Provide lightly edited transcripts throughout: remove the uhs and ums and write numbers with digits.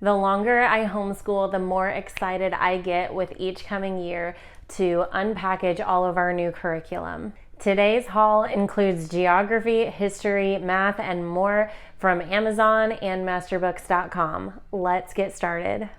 The longer I homeschool, the more excited I get with each coming year to unpackage all of our new curriculum. Today's haul includes geography, history, math, and more from Amazon and masterbooks.com. Let's get started.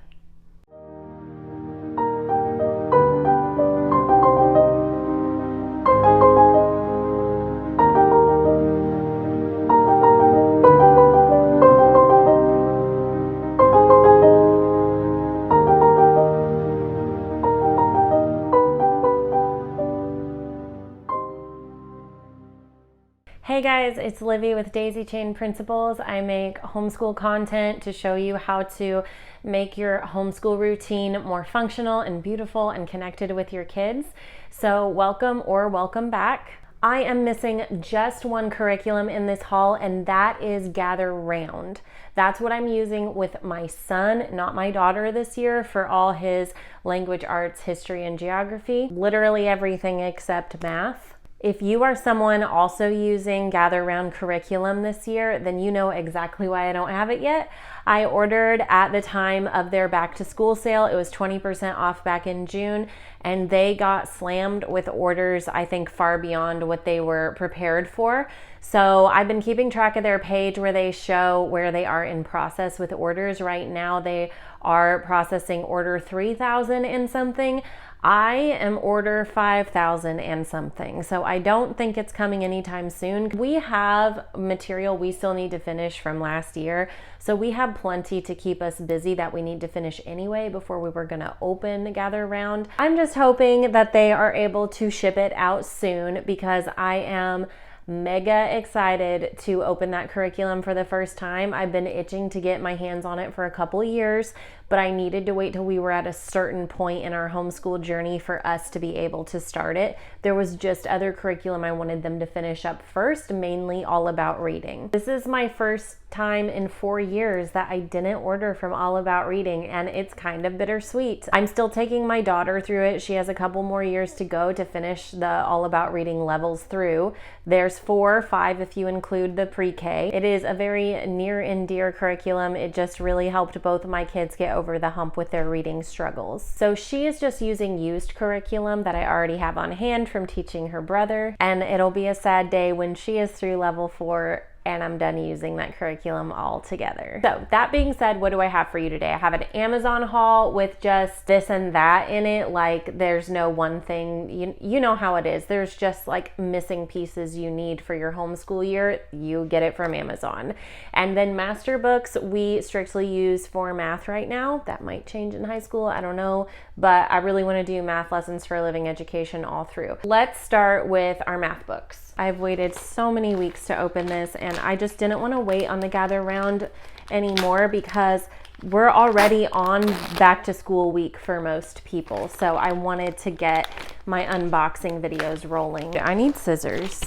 Hey guys, it's Livy with Daisy Chain Principles. I make homeschool content to show you how to make your homeschool routine more functional and beautiful and connected with your kids. So welcome or welcome back. I am missing just one curriculum in this haul, and that is Gather Round. That's what I'm using with my son, not my daughter, this year for all his language arts, history, and geography. Literally everything except math. If you are someone also using Gather Round curriculum this year, then you know exactly why I don't have it yet. I ordered at the time of their back to school sale. It was 20% off back in June, and they got slammed with orders, I think, far beyond what they were prepared for. So I've been keeping track of their page where they show where they are in process with orders. Right now they are processing order 3,000 and something. I am order 5,000 and something, so I don't think it's coming anytime soon. We have material we still need to finish from last year, so we have plenty to keep us busy that we need to finish anyway before we were going to open Gather Round. I'm just hoping that they are able to ship it out soon because I am mega excited to open that curriculum for the first time. I've been itching to get my hands on it for a couple of years, but I needed to wait till we were at a certain point in our homeschool journey for us to be able to start it. There was just other curriculum I wanted them to finish up first, mainly all about reading. This is my first time in 4 years that I didn't order from All About Reading, and it's kind of bittersweet. I'm still taking my daughter through it. She has a couple more years to go to finish the All About Reading levels through. There's 4 or 5 if you include the pre-K. It is a very near and dear curriculum. It just really helped both of my kids get over the hump with their reading struggles. So she is just using used curriculum that I already have on hand from teaching her brother, and it'll be a sad day when she is through level 4 and I'm done using that curriculum altogether. So that being said, what do I have for you today? I have an Amazon haul with just this and that in it. Like there's no one thing, you know how it is. There's just like missing pieces you need for your homeschool year. You get it from Amazon. And then Master Books, we strictly use for math right now. That might change in high school, I don't know, but I really want to do math lessons for living education all through. Let's start with our math books. I've waited so many weeks to open this, and I just didn't want to wait on the Gather Round anymore because we're already on back to school week for most people. So I wanted to get my unboxing videos rolling. I need scissors.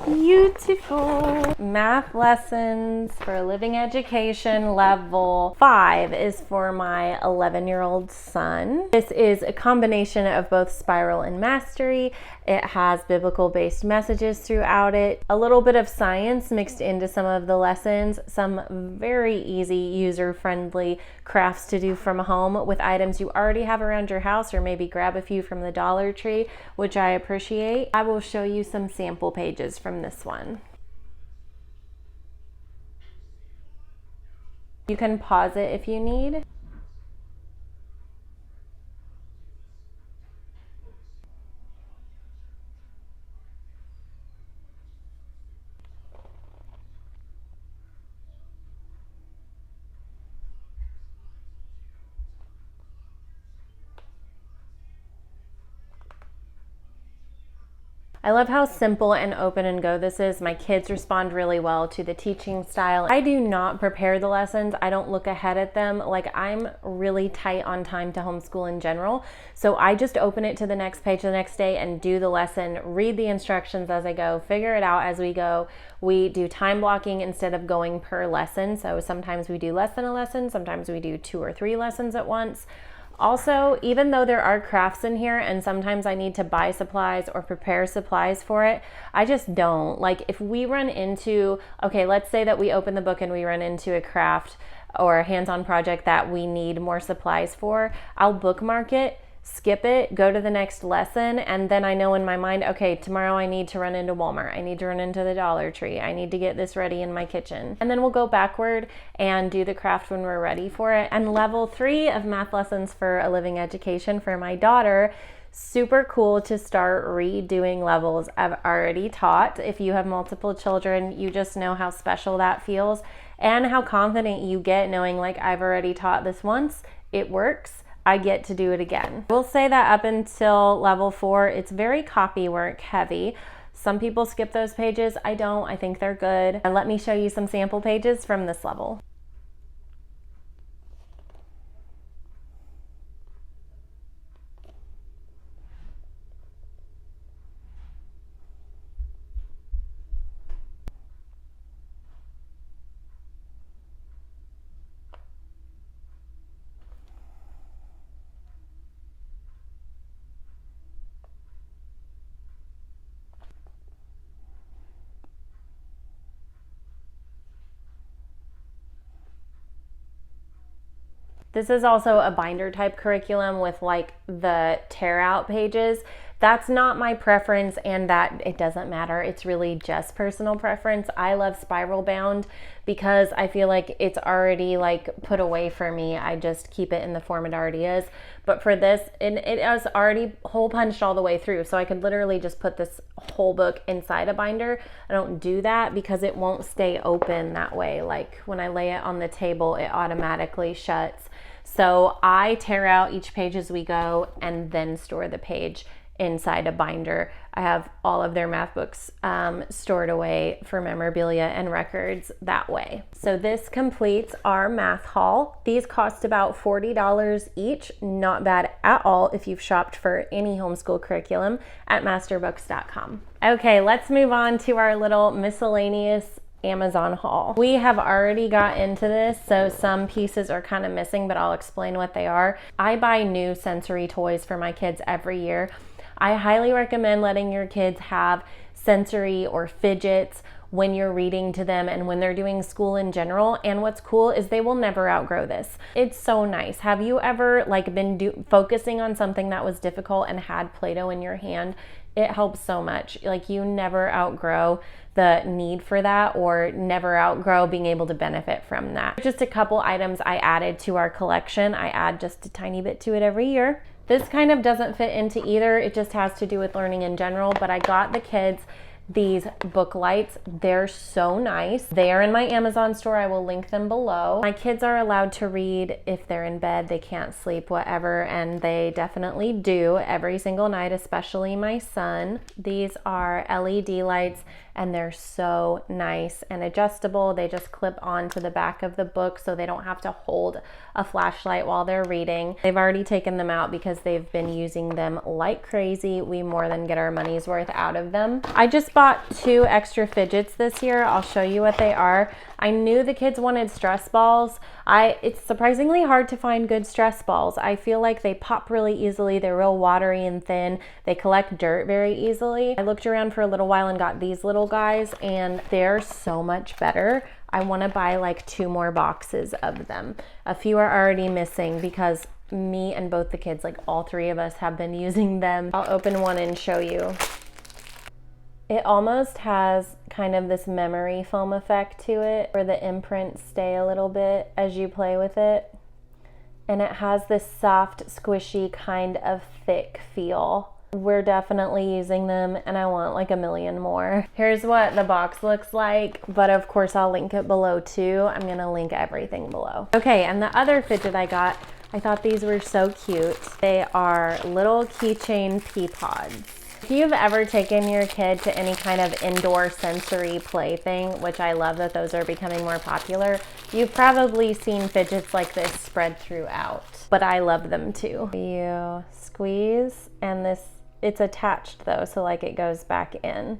Beautiful. Math lessons for living education level 5 is for my 11-year-old son. This is a combination of both Spiral and Mastery. It has biblical-based messages throughout it, a little bit of science mixed into some of the lessons, some very easy, user-friendly crafts to do from home with items you already have around your house, or maybe grab a few from the Dollar Tree, which I appreciate. I will show you some sample pages from this one. You can pause it if you need. I love how simple and open and go this is. My kids respond really well to the teaching style. I do not prepare the lessons. I don't look ahead at them. Like, I'm really tight on time to homeschool in general. So I just open it to the next page the next day and do the lesson, read the instructions as I go, figure it out as we go. We do time blocking instead of going per lesson. So sometimes we do less than a lesson. Sometimes we do 2 or 3 lessons at once. Also, even though there are crafts in here and sometimes I need to buy supplies or prepare supplies for it, I just don't. Like if we run into, okay, let's say that we open the book and we run into a craft or a hands-on project that we need more supplies for, I'll bookmark it, skip it, go to the next lesson, and then I know in my mind, okay, tomorrow I need to run into Walmart, I need to run into the Dollar Tree, I need to get this ready in my kitchen. And then we'll go backward and do the craft when we're ready for it. And level 3 of math lessons for a living education for my daughter, super cool to start redoing levels I've already taught. If you have multiple children, you just know how special that feels and how confident you get knowing like I've already taught this once, it works, I get to do it again. We'll say that up until level 4, it's very copy work heavy. Some people skip those pages. I don't. I think they're good. And let me show you some sample pages from this level. This is also a binder type curriculum with like the tear out pages. That's not my preference, and that it doesn't matter. It's really just personal preference. I love spiral bound because I feel like it's already like put away for me. I just keep it in the form it already is. But for this, it is already hole punched all the way through. So I could literally just put this whole book inside a binder. I don't do that because it won't stay open that way. Like when I lay it on the table, it automatically shuts. So I tear out each page as we go and then store the page inside a binder. I have all of their math books stored away for memorabilia and records that way. So this completes our math haul. These cost about $40 each. Not bad at all if you've shopped for any homeschool curriculum at masterbooks.com. Okay, let's move on to our little miscellaneous Amazon haul. We have already got into this, so some pieces are kind of missing, but I'll explain what they are. I buy new sensory toys for my kids every year. I highly recommend letting your kids have sensory or fidgets when you're reading to them and when they're doing school in general. And what's cool is they will never outgrow this. It's so nice. Have you ever like been focusing on something that was difficult and had Play-Doh in your hand? It helps so much. Like you never outgrow the need for that or never outgrow being able to benefit from that. Just a couple items I added to our collection. I add just a tiny bit to it every year. This kind of doesn't fit into either. It just has to do with learning in general, but I got the kids these book lights. They're so nice. They are in my Amazon store. I will link them below. My kids are allowed to read if they're in bed, they can't sleep, whatever, and they definitely do every single night, especially my son. These are LED lights and they're so nice and adjustable. They just clip onto the back of the book so they don't have to hold a flashlight while they're reading. They've already taken them out because they've been using them like crazy. We more than get our money's worth out of them. I just bought 2 extra fidgets this year. I'll show you what they are. I knew the kids wanted stress balls. It's surprisingly hard to find good stress balls. I feel like they pop really easily. They're real watery and thin. They collect dirt very easily. I looked around for a little while and got these little guys and they're so much better. I want to buy like 2 more boxes of them. A few are already missing because me and both the kids, like all 3 of us, have been using them. I'll open one and show you. It almost has kind of this memory foam effect to it where the imprints stay a little bit as you play with it. And it has this soft, squishy, kind of thick feel. We're definitely using them and I want like a million more. Here's what the box looks like, but of course I'll link it below too. I'm gonna link everything below. Okay, and the other fidget I got, I thought these were so cute. They are little keychain pea pods. If you've ever taken your kid to any kind of indoor sensory play thing, which I love that those are becoming more popular, you've probably seen fidgets like this spread throughout, but I love them too. You squeeze and it's attached though, so like it goes back in.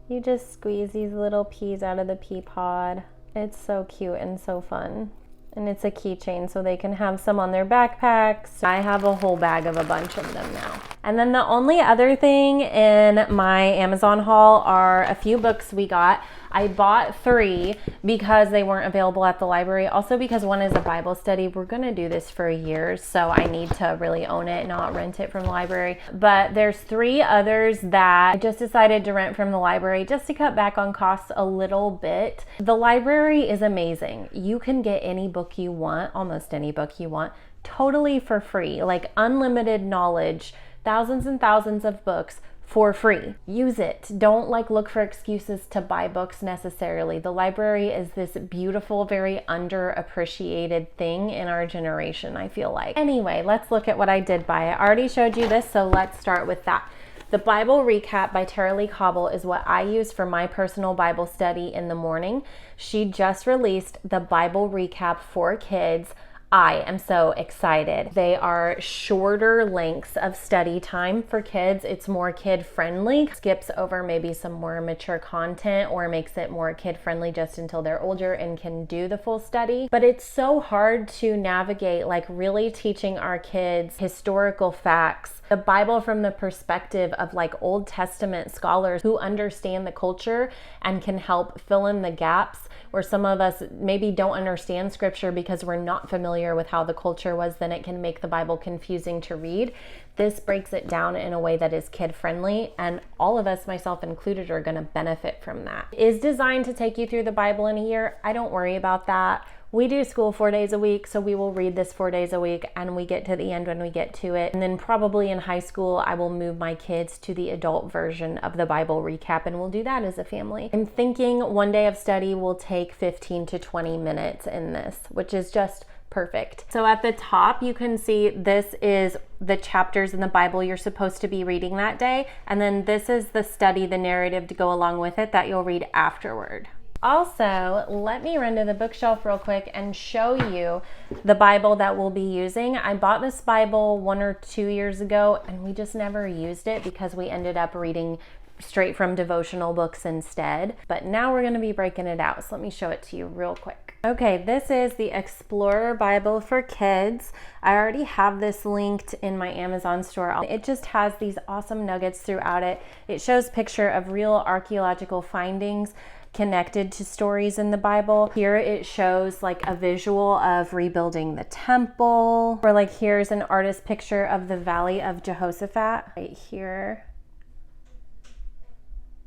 You just squeeze these little peas out of the pea pod. It's so cute and so fun. And it's a keychain so they can have some on their backpacks. I have a whole bag of a bunch of them now. And then the only other thing in my Amazon haul are a few books we got. I bought 3 because they weren't available at the library. Also because one is a Bible study. We're gonna do this for a year, so I need to really own it, not rent it from the library. But there's 3 others that I just decided to rent from the library just to cut back on costs a little bit. The library is amazing. You can get any book you want, almost any book you want, totally for free, like unlimited knowledge, thousands and thousands of books for free. Use it. Don't look for excuses to buy books necessarily. The library is this beautiful, very underappreciated thing in our generation, I feel like. Anyway, let's look at what I did buy. I already showed you this, so let's start with that. The Bible Recap by Tara Lee Cobble is what I use for my personal Bible study in the morning. She just released the Bible Recap for Kids. I am so excited. They are shorter lengths of study time for kids. It's more kid friendly, skips over maybe some more mature content or makes it more kid friendly just until they're older and can do the full study. But it's so hard to navigate, really teaching our kids historical facts, the Bible from the perspective of Old Testament scholars who understand the culture and can help fill in the gaps where some of us maybe don't understand scripture because we're not familiar with how the culture was. Then it can make the Bible confusing to read. This breaks it down in a way that is kid friendly, and all of us, myself included, are going to benefit from that. It is designed to take you through the Bible in a year. I don't worry about that. We do school 4 days a week, so we will read this 4 days a week, and we get to the end when we get to it. And then probably in high school, I will move my kids to the adult version of the Bible Recap, and we'll do that as a family. I'm thinking one day of study will take 15 to 20 minutes in this, which is just perfect. So at the top, you can see this is the chapters in the Bible you're supposed to be reading that day. And then this is the study, the narrative to go along with it that you'll read afterward. Also, let me run to the bookshelf real quick and show you the Bible that we'll be using. I bought this Bible 1 or 2 years ago, and we just never used it because we ended up reading straight from devotional books instead. But now we're going to be breaking it out. So let me show it to you real quick. Okay, this is the Explorer Bible for Kids. I already have this linked in my Amazon store. It just has these awesome nuggets throughout it. It shows picture of real archaeological findings connected to stories in the Bible. Here it shows a visual of rebuilding the temple, or here's an artist picture of the Valley of Jehoshaphat right here.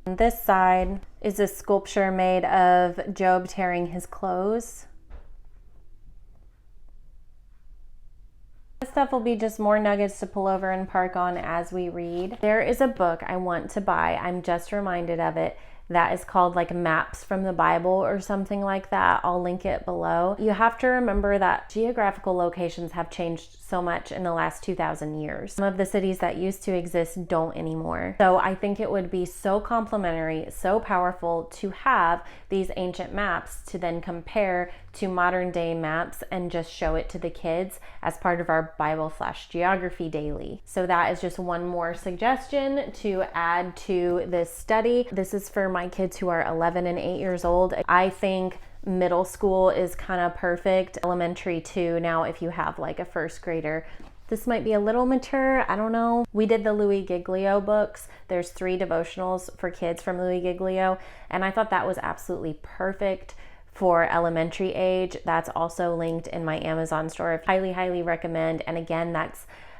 On this side is a sculpture made of Job tearing his clothes. This stuff will be just more nuggets to pull over and park on as we read. There is a book I want to buy. I'm just reminded of it. That is called Maps from the Bible or something like that. I'll link it below. You have to remember that geographical locations have changed so much in the last 2,000 years. Some of the cities that used to exist don't anymore. So I think it would be so complementary, so powerful to have these ancient maps to then compare to modern day maps and just show it to the kids as part of our Bible/geography daily. So that is just one more suggestion to add to this study. This is for my kids who are 11 and 8 years old. I think middle school is kind of perfect. Elementary too. Now, if you have a first grader, this might be a little mature. I don't know. We did the Louis Giglio books. There's 3 devotionals for kids from Louis Giglio, and I thought that was absolutely perfect for elementary age. That's also linked in my Amazon store. I highly recommend. And again,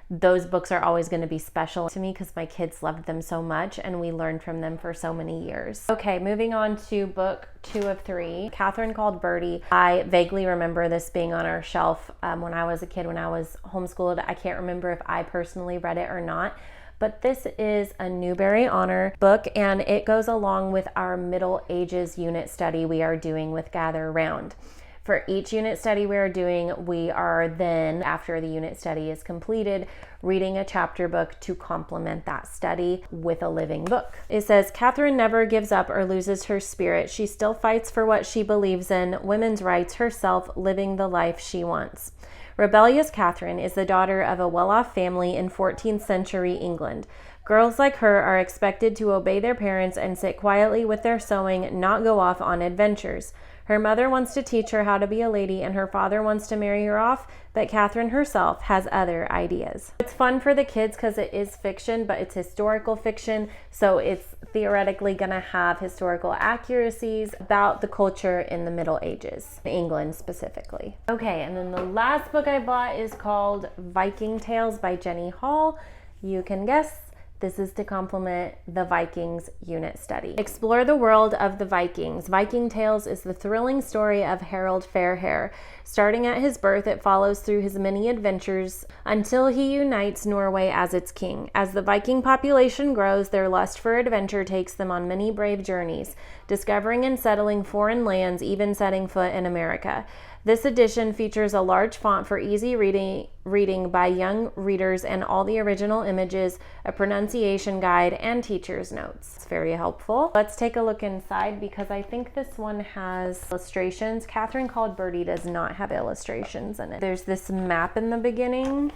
those books are always going to be special to me because my kids loved them so much and we learned from them for so many years. Okay, moving on to book 2 of 3, Catherine Called Birdie. I vaguely remember this being on our shelf when I was a kid, when I was homeschooled. I can't remember if I personally read it or not, but this is a Newbery Honor book, and it goes along with our Middle Ages unit study we are doing with Gather Round. For each unit study we are doing, we are then, after the unit study is completed, reading a chapter book to complement that study with a living book. It says, Catherine never gives up or loses her spirit. She still fights for what she believes in, women's rights, herself, living the life she wants. Rebellious Catherine is the daughter of a well-off family in 14th century England. Girls like her are expected to obey their parents and sit quietly with their sewing, not go off on adventures. Her mother wants to teach her how to be a lady, and her father wants to marry her off, but Catherine herself has other ideas. It's fun for the kids because it is fiction, but it's historical fiction, so it's theoretically going to have historical accuracies about the culture in the Middle Ages, England specifically. Okay, and then the last book I bought is called Viking Tales by Jenny Hall. You can guess. This is to complement the Vikings unit study. Explore the world of the Vikings. Viking Tales is the thrilling story of Harold Fairhair. Starting at his birth, it follows through his many adventures until he unites Norway as its king. As the Viking population grows, their lust for adventure takes them on many brave journeys, discovering and settling foreign lands, even setting foot in America. This edition features a large font for easy reading by young readers and all the original images, a pronunciation guide, and teacher's notes. It's very helpful. Let's take a look inside because I think this one has illustrations. Catherine Called Birdie does not have illustrations in it. There's this map in the beginning.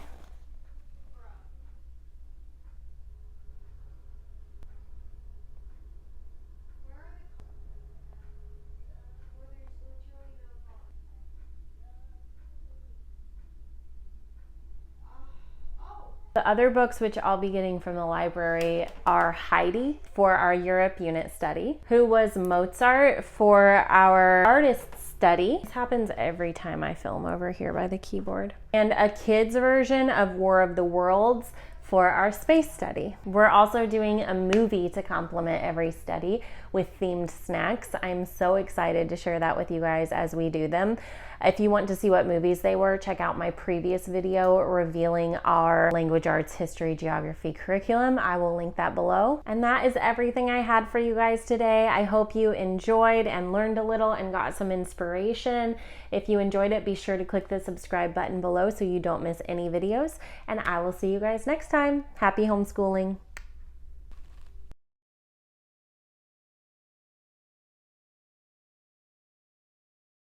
The other books which I'll be getting from the library are Heidi for our Europe unit study, Who Was Mozart for our artist study. This happens every time I film over here by the keyboard. And a kid's version of War of the Worlds for our space study. We're also doing a movie to complement every study with themed snacks. I'm so excited to share that with you guys as we do them. If you want to see what movies they were, check out my previous video revealing our language arts, history, geography curriculum. I will link that below. And that is everything I had for you guys today. I hope you enjoyed and learned a little and got some inspiration. If you enjoyed it, be sure to click the subscribe button below so you don't miss any videos. And I will see you guys next time. Happy homeschooling.